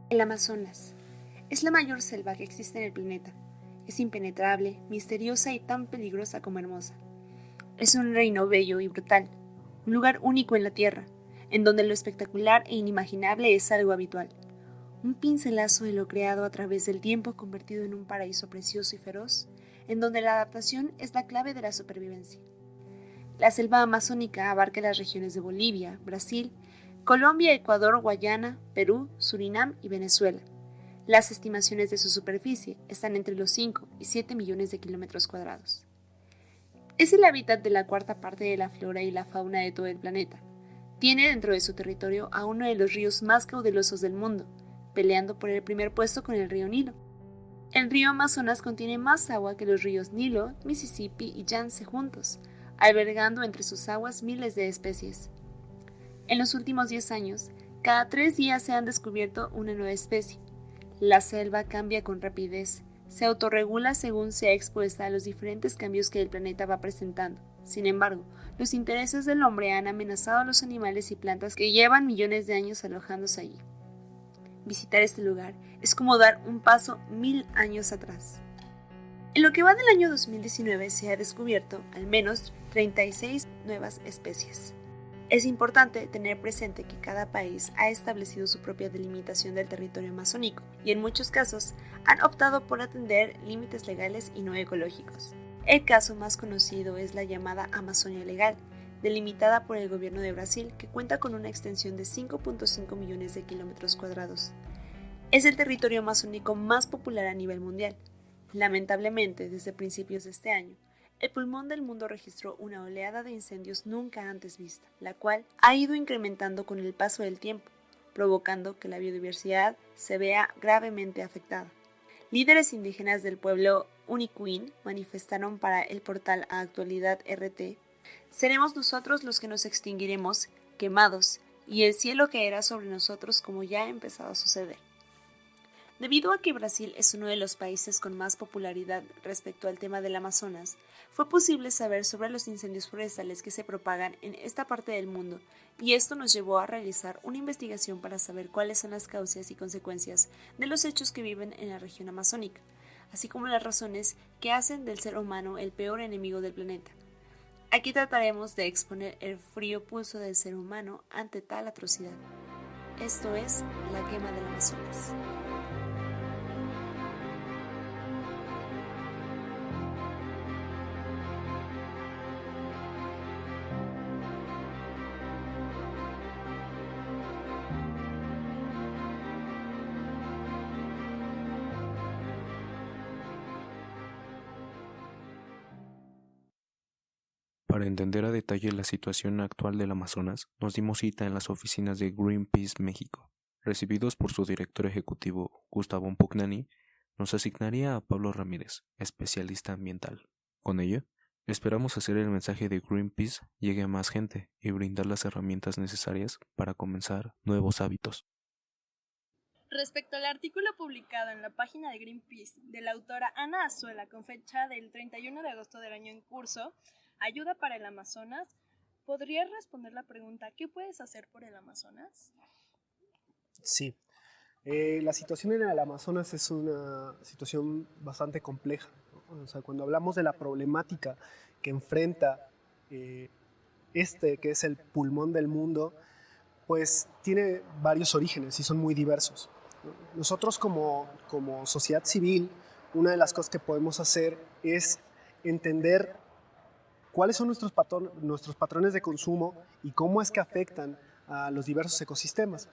El Amazonas es la mayor selva que existe en el planeta. Es impenetrable, misteriosa y tan peligrosa como hermosa. Es un reino bello y brutal, un lugar único en la Tierra, en donde lo espectacular e inimaginable es algo habitual. Un pincelazo de lo creado a través del tiempo convertido en un paraíso precioso y feroz, en donde la adaptación es la clave de la supervivencia. La selva amazónica abarca las regiones de Bolivia, Brasil, Colombia, Ecuador, Guayana, Perú, Surinam y Venezuela. Las estimaciones de su superficie están entre los 5 y 7 millones de kilómetros cuadrados. Es el hábitat de la cuarta parte de la flora y la fauna de todo el planeta. Tiene dentro de su territorio a uno de los ríos más caudalosos del mundo, peleando por el primer puesto con el río Nilo. El río Amazonas contiene más agua que los ríos Nilo, Mississippi y Yangtze juntos, albergando entre sus aguas miles de especies. En los últimos 10 años, cada 3 días se han descubierto una nueva especie. La selva cambia con rapidez, se autorregula según sea expuesta a los diferentes cambios que el planeta va presentando. Sin embargo, los intereses del hombre han amenazado a los animales y plantas que llevan millones de años alojándose allí. Visitar este lugar es como dar un paso 1000 años atrás. En lo que va del año 2019 se ha descubierto al menos 36 nuevas especies. Es importante tener presente que cada país ha establecido su propia delimitación del territorio amazónico y en muchos casos han optado por atender límites legales y no ecológicos. El caso más conocido es la llamada Amazonia Legal, delimitada por el gobierno de Brasil, que cuenta con una extensión de 5.5 millones de kilómetros cuadrados. Es el territorio amazónico más popular a nivel mundial. Lamentablemente, desde principios de este año, el pulmón del mundo registró una oleada de incendios nunca antes vista, la cual ha ido incrementando con el paso del tiempo, provocando que la biodiversidad se vea gravemente afectada. Líderes indígenas del pueblo Unicuín manifestaron para el portal A Actualidad RT: seremos nosotros los que nos extinguiremos, quemados, y el cielo caerá sobre nosotros como ya ha empezado a suceder. Debido a que Brasil es uno de los países con más popularidad respecto al tema del Amazonas, fue posible saber sobre los incendios forestales que se propagan en esta parte del mundo, y esto nos llevó a realizar una investigación para saber cuáles son las causas y consecuencias de los hechos que viven en la región amazónica, así como las razones que hacen del ser humano el peor enemigo del planeta. Aquí trataremos de exponer el frío pulso del ser humano ante tal atrocidad. Esto es la quema del Amazonas. Para entender a detalle la situación actual del Amazonas, nos dimos cita en las oficinas de Greenpeace México. Recibidos por su director ejecutivo, Gustavo Pugnani, nos asignaría a Pablo Ramírez, especialista ambiental. Con ello, esperamos hacer el mensaje de Greenpeace llegue a más gente y brindar las herramientas necesarias para comenzar nuevos hábitos. Respecto al artículo publicado en la página de Greenpeace de la autora Ana Azuela con fecha del 31 de agosto del año en curso, Ayuda para el Amazonas, ¿podrías responder la pregunta ¿qué puedes hacer por el Amazonas? Sí, la situación en el Amazonas es una situación bastante compleja, ¿no? O sea, cuando hablamos de la problemática que enfrenta eh, que es el pulmón del mundo, pues tiene varios orígenes y son muy diversos. Nosotros como sociedad civil, una de las cosas que podemos hacer es entender cuáles son nuestros patrones de consumo y cómo es que afectan a los diversos ecosistemas.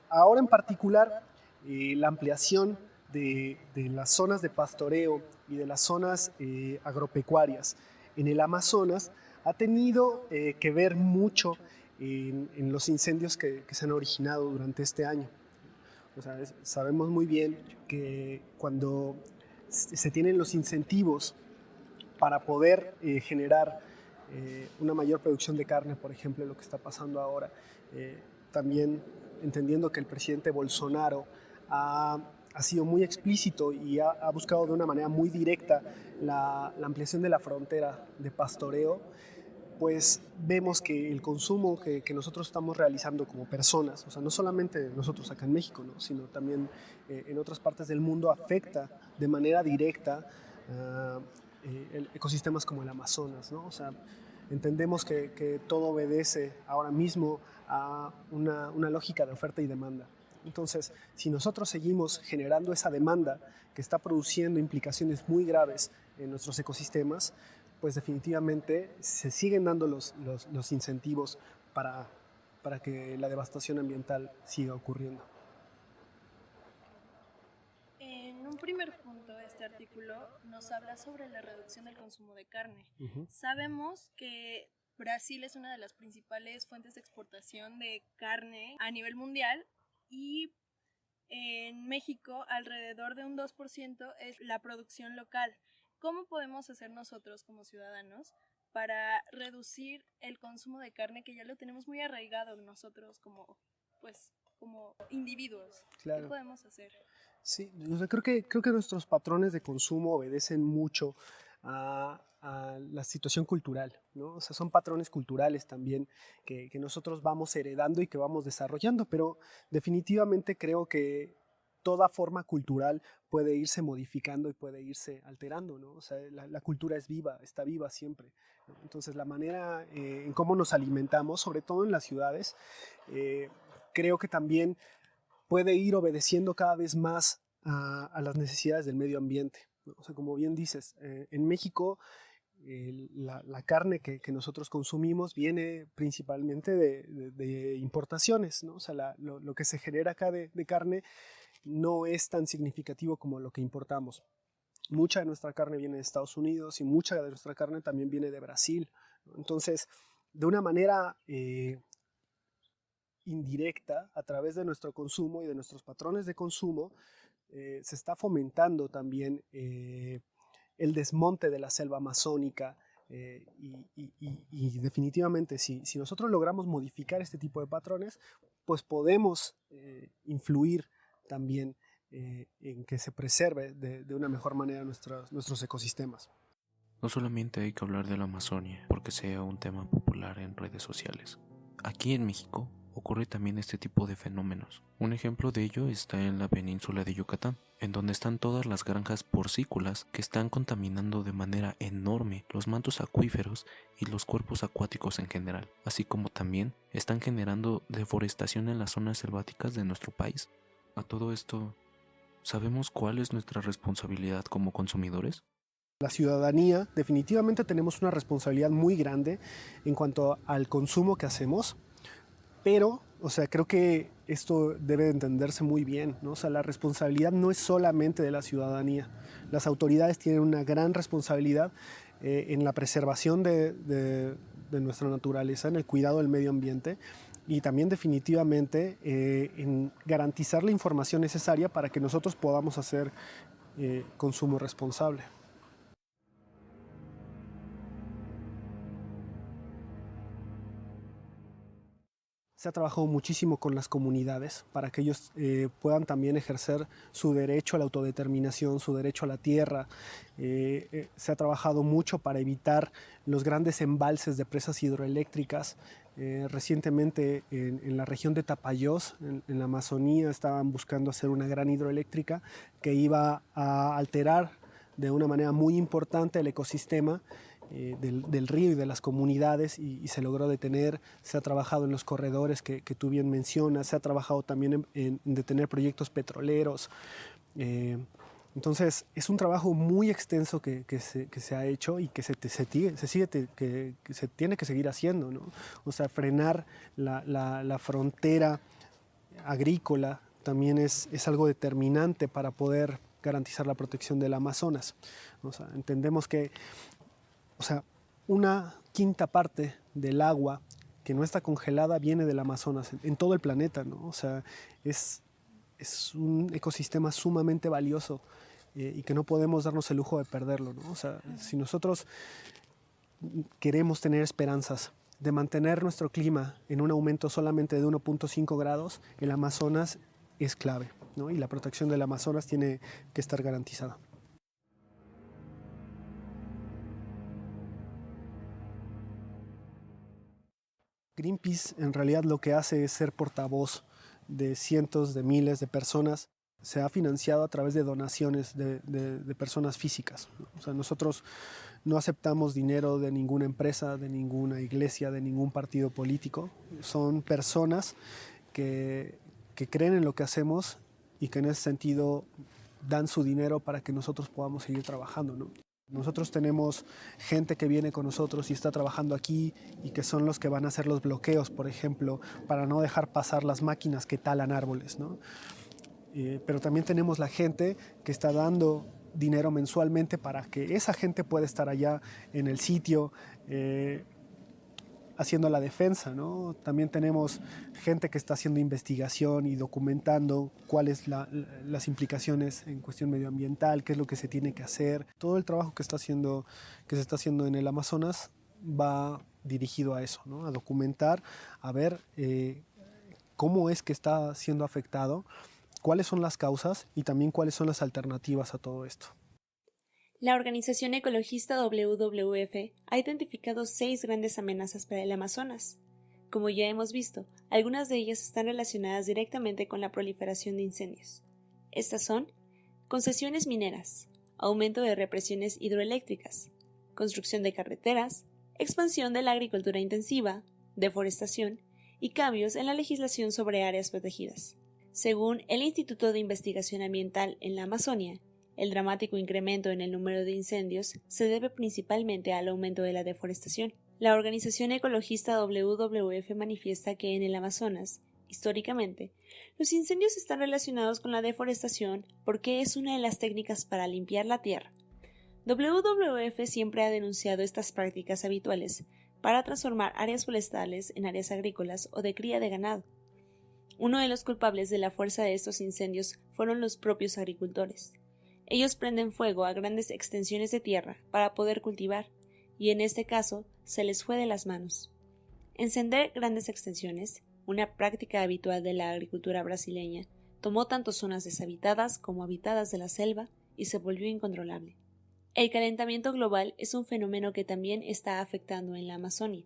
Ahora en particular, la ampliación de las zonas de pastoreo y de las zonas agropecuarias en el Amazonas ha tenido que ver mucho en los incendios que se han originado durante este año. O sea, sabemos muy bien que cuando se tienen los incentivos para poder generar una mayor producción de carne, por ejemplo, lo que está pasando ahora, también entendiendo que el presidente Bolsonaro ha sido muy explícito y ha buscado de una manera muy directa la ampliación de la frontera de pastoreo, pues vemos que el consumo que nosotros estamos realizando como personas, o sea, no solamente nosotros acá en México, ¿no? Sino también en otras partes del mundo, afecta de manera directa ecosistemas como el Amazonas, ¿no? O sea, entendemos que todo obedece ahora mismo a una lógica de oferta y demanda. Entonces, si nosotros seguimos generando esa demanda que está produciendo implicaciones muy graves en nuestros ecosistemas, pues definitivamente se siguen dando los incentivos para que la devastación ambiental siga ocurriendo. En un primer punto, este artículo nos habla sobre la reducción del consumo de carne. Sabemos que Brasil es una de las principales fuentes de exportación de carne a nivel mundial y en México alrededor de un 2% es la producción local. ¿Cómo podemos hacer nosotros como ciudadanos para reducir el consumo de carne que ya lo tenemos muy arraigado nosotros como individuos? Claro. ¿Qué podemos hacer? Sí, o sea, creo que nuestros patrones de consumo obedecen mucho a la situación cultural, ¿no? O sea, son patrones culturales también que nosotros vamos heredando y que vamos desarrollando, pero definitivamente creo que toda forma cultural puede irse modificando y puede irse alterando, ¿no? O sea, la cultura es viva, está viva siempre, ¿no? Entonces, la manera en cómo nos alimentamos, sobre todo en las ciudades, creo que también puede ir obedeciendo cada vez más a las necesidades del medio ambiente, ¿no? O sea, como bien dices, en México la carne que nosotros consumimos viene principalmente de importaciones, ¿no? O sea, lo que se genera acá de carne no es tan significativo como lo que importamos. Mucha de nuestra carne viene de Estados Unidos y mucha de nuestra carne también viene de Brasil, ¿no? Entonces, de una manera indirecta, a través de nuestro consumo y de nuestros patrones de consumo, se está fomentando también el desmonte de la selva amazónica. Y definitivamente, si nosotros logramos modificar este tipo de patrones, pues podemos influir también en que se preserve de una mejor manera nuestros ecosistemas. No solamente hay que hablar de la Amazonia porque sea un tema popular en redes sociales. Aquí en México ocurre también este tipo de fenómenos. Un ejemplo de ello está en la península de Yucatán, en donde están todas las granjas porcícolas que están contaminando de manera enorme los mantos acuíferos y los cuerpos acuáticos en general, así como también están generando deforestación en las zonas selváticas de nuestro país. A todo esto, ¿sabemos cuál es nuestra responsabilidad como consumidores? La ciudadanía definitivamente tenemos una responsabilidad muy grande en cuanto al consumo que hacemos, pero, o sea, creo que esto debe de entenderse muy bien, ¿no? O sea, la responsabilidad no es solamente de la ciudadanía. Las autoridades tienen una gran responsabilidad en la preservación de nuestra naturaleza, en el cuidado del medio ambiente y también definitivamente en garantizar la información necesaria para que nosotros podamos hacer consumo responsable. Se ha trabajado muchísimo con las comunidades para que ellos puedan también ejercer su derecho a la autodeterminación, su derecho a la tierra. Se ha trabajado mucho para evitar los grandes embalses de presas hidroeléctricas. Recientemente en la región de Tapajós, en la Amazonía, estaban buscando hacer una gran hidroeléctrica que iba a alterar de una manera muy importante el ecosistema del río y de las comunidades y se logró detener. Se ha trabajado en los corredores que tú bien mencionas, se ha trabajado también en detener proyectos petroleros. Entonces es un trabajo muy extenso que se ha hecho y que se tiene que seguir haciendo, ¿no? O sea, frenar la frontera agrícola también es algo determinante para poder garantizar la protección del Amazonas. O sea, entendemos que, o sea, una quinta parte del agua que no está congelada viene del Amazonas en todo el planeta, ¿no? O sea, es un ecosistema sumamente valioso y que no podemos darnos el lujo de perderlo, ¿no? O sea, si nosotros queremos tener esperanzas de mantener nuestro clima en un aumento solamente de 1.5 grados, el Amazonas es clave, ¿no? Y la protección del Amazonas tiene que estar garantizada. Greenpeace en realidad lo que hace es ser portavoz de cientos de miles de personas. Se ha financiado a través de donaciones de personas físicas. O sea, nosotros no aceptamos dinero de ninguna empresa, de ninguna iglesia, de ningún partido político. Son personas que creen en lo que hacemos y que en ese sentido dan su dinero para que nosotros podamos seguir trabajando, ¿no? Nosotros tenemos gente que viene con nosotros y está trabajando aquí y que son los que van a hacer los bloqueos, por ejemplo, para no dejar pasar las máquinas que talan árboles, ¿no? Pero también tenemos la gente que está dando dinero mensualmente para que esa gente pueda estar allá en el sitio haciendo la defensa, ¿no? También tenemos gente que está haciendo investigación y documentando cuáles las implicaciones en cuestión medioambiental, qué es lo que se tiene que hacer. Todo el trabajo que se está haciendo en el Amazonas va dirigido a eso, ¿no? A documentar, a ver cómo es que está siendo afectado, cuáles son las causas y también cuáles son las alternativas a todo esto. La organización ecologista WWF ha identificado 6 grandes amenazas para el Amazonas. Como ya hemos visto, algunas de ellas están relacionadas directamente con la proliferación de incendios. Estas son concesiones mineras, aumento de represiones hidroeléctricas, construcción de carreteras, expansión de la agricultura intensiva, deforestación y cambios en la legislación sobre áreas protegidas. Según el Instituto de Investigación Ambiental en la Amazonia, el dramático incremento en el número de incendios se debe principalmente al aumento de la deforestación. La organización ecologista WWF manifiesta que en el Amazonas, históricamente, los incendios están relacionados con la deforestación porque es una de las técnicas para limpiar la tierra. WWF siempre ha denunciado estas prácticas habituales para transformar áreas forestales en áreas agrícolas o de cría de ganado. Uno de los culpables de la fuerza de estos incendios fueron los propios agricultores. Ellos prenden fuego a grandes extensiones de tierra para poder cultivar, y en este caso se les fue de las manos. Encender grandes extensiones, una práctica habitual de la agricultura brasileña, tomó tanto zonas deshabitadas como habitadas de la selva y se volvió incontrolable. El calentamiento global es un fenómeno que también está afectando en la Amazonia,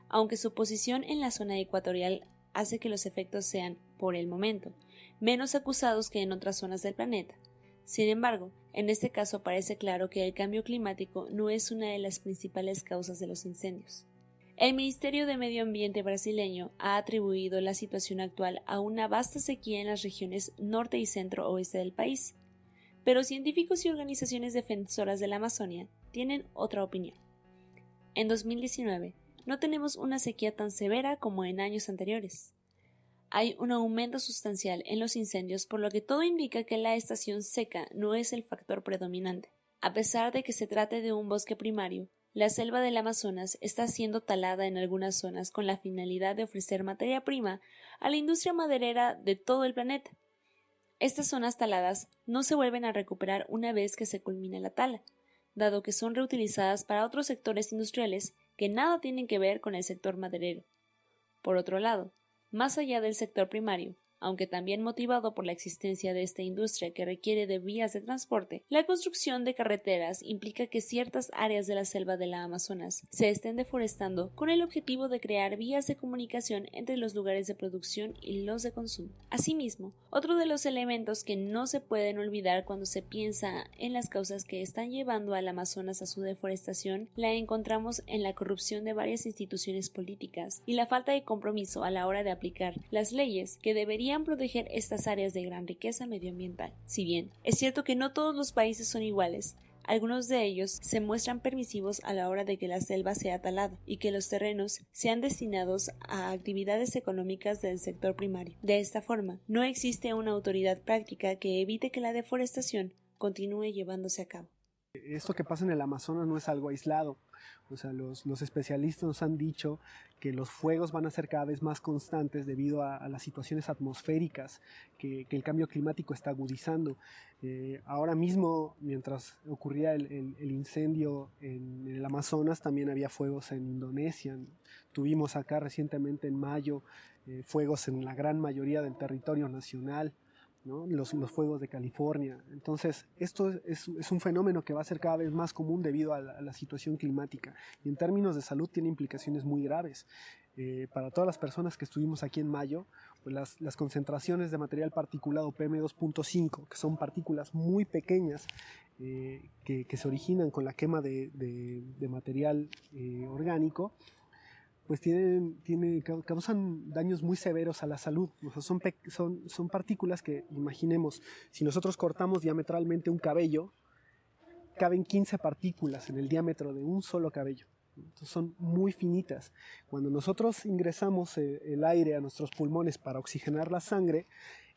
aunque su posición en la zona ecuatorial hace que los efectos sean, por el momento, menos acusados que en otras zonas del planeta. Sin embargo, en este caso parece claro que el cambio climático no es una de las principales causas de los incendios. El Ministerio de Medio Ambiente brasileño ha atribuido la situación actual a una vasta sequía en las regiones norte y centro-oeste del país, pero científicos y organizaciones defensoras de la Amazonia tienen otra opinión. En 2019, no tenemos una sequía tan severa como en años anteriores. Hay un aumento sustancial en los incendios, por lo que todo indica que la estación seca no es el factor predominante. A pesar de que se trate de un bosque primario, la selva del Amazonas está siendo talada en algunas zonas con la finalidad de ofrecer materia prima a la industria maderera de todo el planeta. Estas zonas taladas no se vuelven a recuperar una vez que se culmina la tala, dado que son reutilizadas para otros sectores industriales que nada tienen que ver con el sector maderero. Por otro lado, más allá del sector primario, aunque también motivado por la existencia de esta industria que requiere de vías de transporte, la construcción de carreteras implica que ciertas áreas de la selva de la Amazonas se estén deforestando con el objetivo de crear vías de comunicación entre los lugares de producción y los de consumo. Asimismo, otro de los elementos que no se pueden olvidar cuando se piensa en las causas que están llevando al Amazonas a su deforestación la encontramos en la corrupción de varias instituciones políticas y la falta de compromiso a la hora de aplicar las leyes que deberían proteger estas áreas de gran riqueza medioambiental. Si bien es cierto que no todos los países son iguales, algunos de ellos se muestran permisivos a la hora de que la selva sea talada y que los terrenos sean destinados a actividades económicas del sector primario. De esta forma, no existe una autoridad práctica que evite que la deforestación continúe llevándose a cabo. Esto que pasa en el Amazonas no es algo aislado. O sea, los especialistas nos han dicho que los fuegos van a ser cada vez más constantes debido a las situaciones atmosféricas que el cambio climático está agudizando. Ahora mismo, mientras ocurría el incendio en el Amazonas, también había fuegos en Indonesia. Tuvimos acá recientemente en mayo fuegos en la gran mayoría del territorio nacional, ¿no? Los fuegos de California. Entonces, esto es un fenómeno que va a ser cada vez más común debido a la situación climática y en términos de salud tiene implicaciones muy graves. para todas las personas que estuvimos aquí en mayo, pues las concentraciones de material particulado PM2.5, que son partículas muy pequeñas que se originan con la quema de material orgánico, pues causan daños muy severos a la salud. O sea, son partículas que, imaginemos, si nosotros cortamos diametralmente un cabello, caben 15 partículas en el diámetro de un solo cabello. Entonces son muy finitas. Cuando nosotros ingresamos el aire a nuestros pulmones para oxigenar la sangre,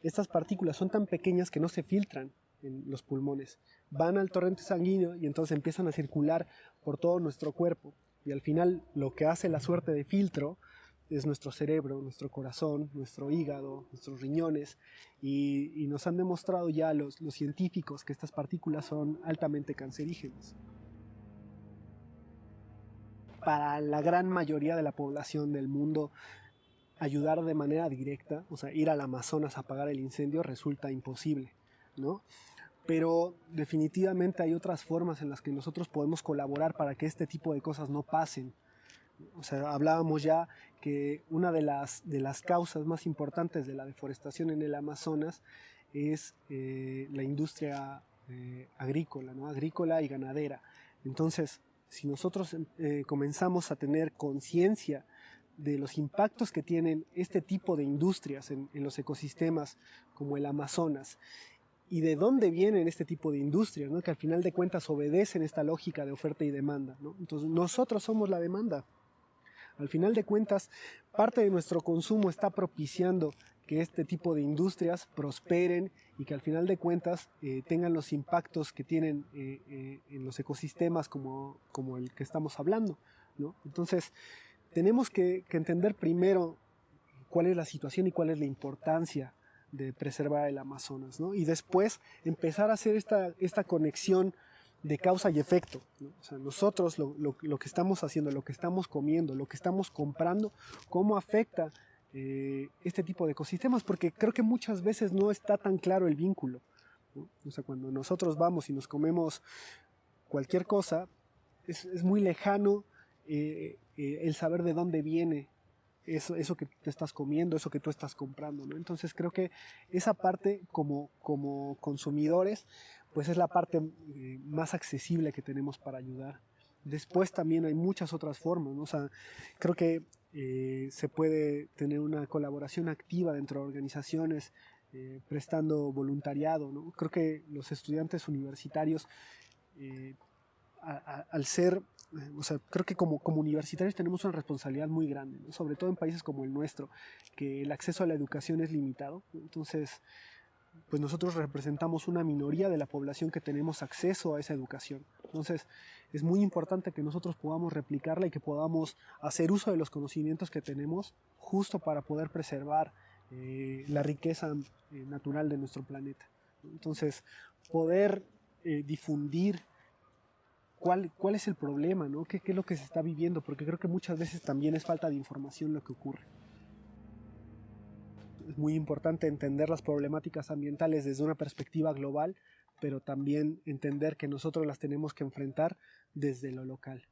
estas partículas son tan pequeñas que no se filtran en los pulmones. Van al torrente sanguíneo y entonces empiezan a circular por todo nuestro cuerpo. Y al final lo que hace la suerte de filtro es nuestro cerebro, nuestro corazón, nuestro hígado, nuestros riñones, y nos han demostrado ya los científicos que estas partículas son altamente cancerígenas. Para la gran mayoría de la población del mundo, ayudar de manera directa, o sea, ir al Amazonas a apagar el incendio resulta imposible, ¿no? Pero definitivamente hay otras formas en las que nosotros podemos colaborar para que este tipo de cosas no pasen. O sea, hablábamos ya que una de las causas más importantes de la deforestación en el Amazonas es la industria agrícola, ¿no? Agrícola y ganadera. Entonces, si nosotros comenzamos a tener conciencia de los impactos que tienen este tipo de industrias en los ecosistemas como el Amazonas, y de dónde vienen este tipo de industrias, ¿no? Que al final de cuentas obedecen esta lógica de oferta y demanda, ¿no? Entonces nosotros somos la demanda. Al final de cuentas, parte de nuestro consumo está propiciando que este tipo de industrias prosperen y que al final de cuentas tengan los impactos que tienen en los ecosistemas como el que estamos hablando, ¿no? Entonces tenemos que entender primero cuál es la situación y cuál es la importancia de preservar el Amazonas, ¿no? Y después empezar a hacer esta conexión de causa y efecto, ¿no? O sea, nosotros lo que estamos haciendo, lo que estamos comiendo, lo que estamos comprando, cómo afecta este tipo de ecosistemas, porque creo que muchas veces no está tan claro el vínculo, ¿no? O sea, cuando nosotros vamos y nos comemos cualquier cosa, es muy lejano el saber de dónde viene eso que te estás comiendo, eso que tú estás comprando, ¿no? Entonces creo que esa parte como consumidores, pues es la parte más accesible que tenemos para ayudar. Después también hay muchas otras formas, ¿no? O sea, creo que se puede tener una colaboración activa dentro de organizaciones, prestando voluntariado, ¿no? Creo que los estudiantes universitarios, al ser, o sea, creo que como universitarios tenemos una responsabilidad muy grande, ¿no? Sobre todo en países como el nuestro, que el acceso a la educación es limitado. Entonces, pues nosotros representamos una minoría de la población que tenemos acceso a esa educación. Entonces, es muy importante que nosotros podamos replicarla y que podamos hacer uso de los conocimientos que tenemos justo para poder preservar la riqueza natural de nuestro planeta. Entonces, poder difundir cuál es el problema, ¿no? ¿Qué es lo que se está viviendo? Porque creo que muchas veces también es falta de información lo que ocurre. Es muy importante entender las problemáticas ambientales desde una perspectiva global, pero también entender que nosotros las tenemos que enfrentar desde lo local.